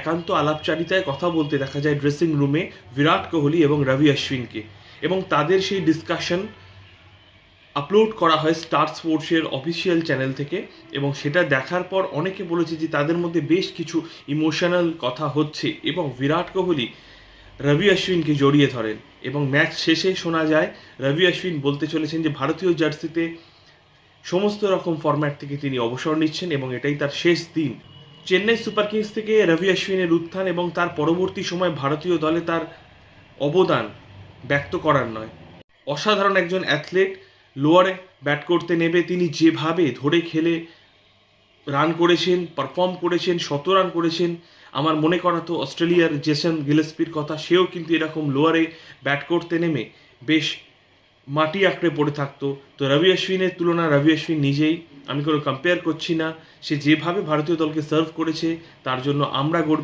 একান্ত আলাপচারিতায় কথা বলতে দেখা যায় ড্রেসিং রুমে বিরাট কোহলি এবং রবি অশ্বিনকে, এবং তাদের সেই ডিসকাশন আপলোড করা হয় স্টার স্পোর্টসের অফিসিয়াল চ্যানেল থেকে। এবং সেটা দেখার পর অনেকে বলেছে যে তাদের মধ্যে বেশ কিছু ইমোশনাল কথা হচ্ছে, এবং বিরাট কোহলি রবি অশ্বিনকে জড়িয়ে ধরেন, এবং ম্যাচ শেষে শোনা যায় রবি অশ্বিন বলতে চলেছেন যে ভারতীয় জার্সিতে সমস্ত রকম ফরম্যাট থেকে তিনি অবসর নিচ্ছেন এবং এটাই তার শেষ দিন। চেন্নাই সুপার কিংস থেকে রবি অশ্বিনের উত্থান এবং তার পরবর্তী সময় ভারতীয় দলে তার অবদান ব্যক্ত করার নয়। অসাধারণ একজন অ্যাথলেট, লোয়ারে ব্যাট করতে নেবে তিনি যেভাবে ধরে খেলে রান করেছেন, পারফর্ম করেছেন, ১৭ রান করেছেন। আমার মনে করা তো অস্ট্রেলিয়ার জেসন গিলেস্পির কথা, সেও কিন্তু এরকম লোয়ারে ব্যাট করতে নেমে বেশ মাটি আঁকড়ে পড়ে থাকতো। তো রবি অশ্বিনের তুলনা রবি অশ্বিন নিজেই, আমি কোনো কম্পেয়ার করছি না। সে যেভাবে ভারতীয় দলকে সার্ভ করেছে তার জন্য আমরা গর্বিত।